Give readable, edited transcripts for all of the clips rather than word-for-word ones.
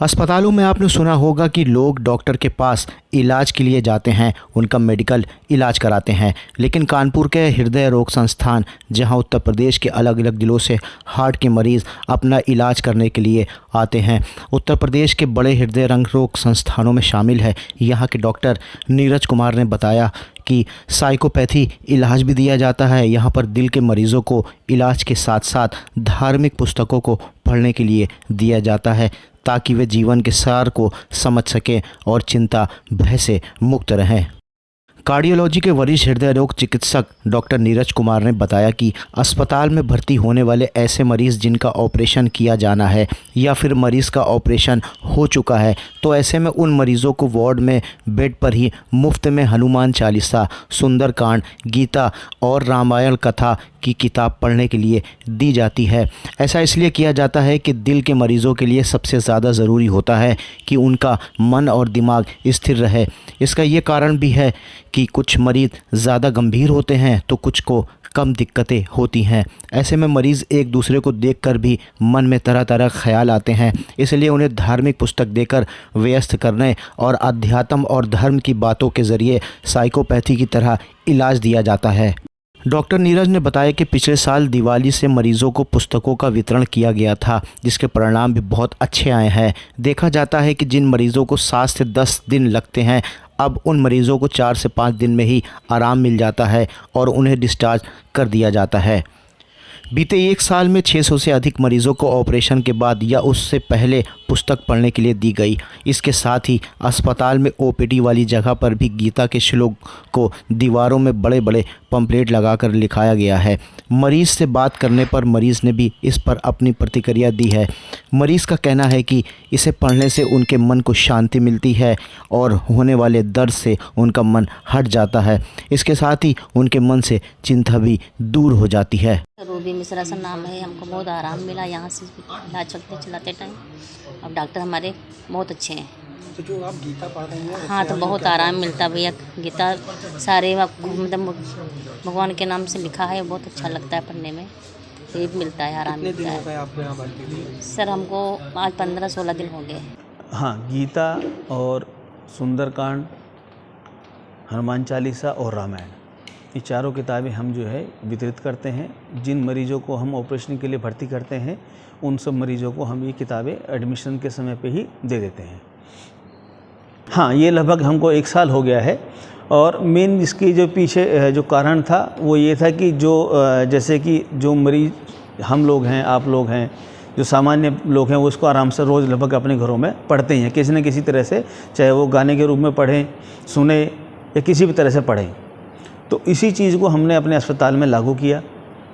अस्पतालों में आपने सुना होगा कि लोग डॉक्टर के पास इलाज के लिए जाते हैं, उनका मेडिकल इलाज कराते हैं। लेकिन कानपुर के हृदय रोग संस्थान, जहां उत्तर प्रदेश के अलग अलग जिलों से हार्ट के मरीज़ अपना इलाज करने के लिए आते हैं, उत्तर प्रदेश के बड़े हृदय रोग संस्थानों में शामिल है। यहाँ के डॉक्टर नीरज कुमार ने बताया कि साइकोपैथी इलाज भी दिया जाता है। यहाँ पर दिल के मरीज़ों को इलाज के साथ साथ धार्मिक पुस्तकों को पढ़ने के लिए दिया जाता है, ताकि वे जीवन के सार को समझ सकें और चिंता भय से मुक्त रहें। कार्डियोलॉजी के वरिष्ठ हृदय रोग चिकित्सक डॉक्टर नीरज कुमार ने बताया कि अस्पताल में भर्ती होने वाले ऐसे मरीज़ जिनका ऑपरेशन किया जाना है या फिर मरीज़ का ऑपरेशन हो चुका है, तो ऐसे में उन मरीज़ों को वार्ड में बेड पर ही मुफ्त में हनुमान चालीसा, सुंदरकांड, गीता और रामायण कथा की किताब पढ़ने के लिए दी जाती है। ऐसा इसलिए किया जाता है कि दिल के मरीज़ों के लिए सबसे ज़्यादा ज़रूरी होता है कि उनका मन और दिमाग स्थिर रहे। इसका ये कारण भी है कि कुछ मरीज़ ज़्यादा गंभीर होते हैं तो कुछ को कम दिक्कतें होती हैं। ऐसे में मरीज़ एक दूसरे को देखकर भी मन में तरह तरह ख्याल आते हैं, इसलिए उन्हें धार्मिक पुस्तक देकर व्यस्त करने और अध्यात्म और धर्म की बातों के ज़रिए साइकोपैथी की तरह इलाज दिया जाता है। डॉक्टर नीरज ने बताया कि पिछले साल दिवाली से मरीज़ों को पुस्तकों का वितरण किया गया था, जिसके परिणाम भी बहुत अच्छे आए हैं। देखा जाता है कि जिन मरीज़ों को 7 से 10 दिन लगते हैं, अब उन मरीज़ों को 4 से 5 दिन में ही आराम मिल जाता है और उन्हें डिस्चार्ज कर दिया जाता है। बीते 1 साल में 600 से अधिक मरीज़ों को ऑपरेशन के बाद या उससे पहले पुस्तक पढ़ने के लिए दी गई। इसके साथ ही अस्पताल में ओपीडी वाली जगह पर भी गीता के श्लोक को दीवारों में बड़े बड़े पंपलेट लगाकर लिखाया गया है। मरीज़ से बात करने पर मरीज़ ने भी इस पर अपनी प्रतिक्रिया दी है। मरीज़ का कहना है कि इसे पढ़ने से उनके मन को शांति मिलती है और होने वाले दर्द से उनका मन हट जाता है। इसके साथ ही उनके मन से चिंता भी दूर हो जाती है। रूबी मिश्रा सा नाम है। हमको बहुत आराम मिला यहाँ से इलाज चलाते टाइम। अब डॉक्टर हमारे बहुत अच्छे हैं। तो जो आप गीता पढ़ रहे हैं, हाँ, तो बहुत आराम मिलता भैया। गीता सारे मतलब भगवान के नाम से लिखा है, बहुत अच्छा लगता है पढ़ने में। ये मिलता है, आराम कितने दिन मिलता हो है। गए आपको यहाँ भर्ती हुए? सर हमको आज 15-16 दिन हो गए। हाँ, गीता और सुंदरकांड, हनुमान चालीसा और रामायण, ये चारों किताबें हम जो है वितरित करते हैं। जिन मरीज़ों को हम ऑपरेशन के लिए भर्ती करते हैं, उन सब मरीज़ों को हम ये किताबें एडमिशन के समय पे ही दे देते हैं। हाँ, ये लगभग हमको 1 साल हो गया है। और मेन इसकी जो पीछे जो कारण था वो ये था कि जो जैसे कि जो मरीज़ हम लोग हैं, आप लोग हैं, जो सामान्य लोग हैं, वो उसको आराम से रोज़ लगभग अपने घरों में पढ़ते हैं किसी न किसी तरह से, चाहे वो गाने के रूप में पढ़ें, सुने या किसी भी तरह से पढ़ें। तो इसी चीज़ को हमने अपने अस्पताल में लागू किया।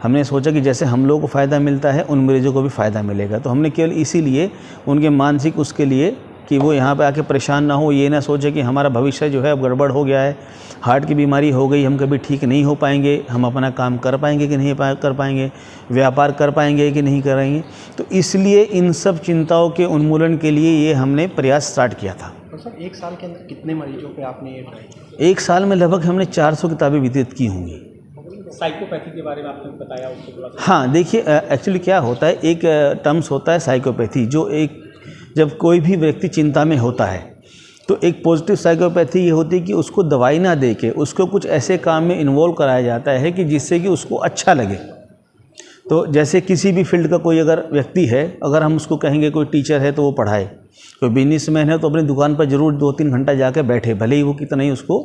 हमने सोचा कि जैसे हम लोगों को फ़ायदा मिलता है, उन मरीज़ों को भी फ़ायदा मिलेगा। तो हमने केवल इसीलिए उनके मानसिक उसके लिए कि वो यहाँ पे आके परेशान ना हो, ये ना सोचे कि हमारा भविष्य जो है अब गड़बड़ हो गया है, हार्ट की बीमारी हो गई, हम कभी ठीक नहीं हो पाएंगे, हम अपना काम कर पाएंगे कि नहीं कर पाएंगे, व्यापार कर पाएंगे कि नहीं करेंगे। तो इसलिए इन सब चिंताओं के उन्मूलन के लिए ये हमने प्रयास स्टार्ट किया था। तो सर 1 साल के अंदर कितने मरीजों पे आपने ये ट्राई किया? 1 साल में लगभग हमने 400 किताबें वितरित की होंगी। साइकोपैथी के बारे में आपने बताया, उसको थोड़ा सा। हाँ, देखिए एक्चुअली क्या होता है, एक टर्म्स होता है साइकोपैथी, जो एक जब कोई भी व्यक्ति चिंता में होता है तो एक पॉजिटिव साइकोपैथी ये होती है कि उसको दवाई ना दे के उसको कुछ ऐसे काम में इन्वॉल्व कराया जाता है कि जिससे कि उसको अच्छा लगे। तो जैसे किसी भी फील्ड का कोई अगर व्यक्ति है, अगर हम उसको कहेंगे कोई टीचर है तो वो पढ़ाए, कोई बिजनेसमैन है तो अपनी दुकान पर ज़रूर 2-3 घंटा जाकर बैठे, भले ही वो कितना ही उसको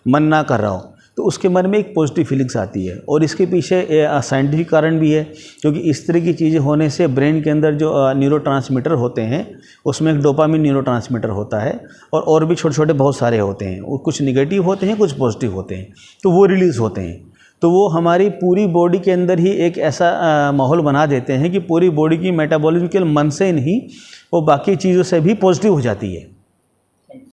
मन ना कर रहा हो, तो उसके मन में एक पॉजिटिव फीलिंग्स आती है। और इसके पीछे साइंटिफिक कारण भी है, क्योंकि इस तरह की चीज़ें होने से ब्रेन के अंदर जो न्यूरोट्रांसमीटर होते हैं, उसमें एक डोपामिन न्यूरोट्रांसमीटर होता है और भी छोटे छोटे बहुत सारे होते हैं। वो कुछ निगेटिव होते हैं, कुछ पॉजिटिव होते हैं, तो वो रिलीज़ होते हैं। तो वो हमारी पूरी बॉडी के अंदर ही एक ऐसा माहौल बना देते हैं कि पूरी बॉडी की मेटाबॉलिज्म केवल मन से नहीं, वो बाकी चीज़ों से भी पॉजिटिव हो जाती है।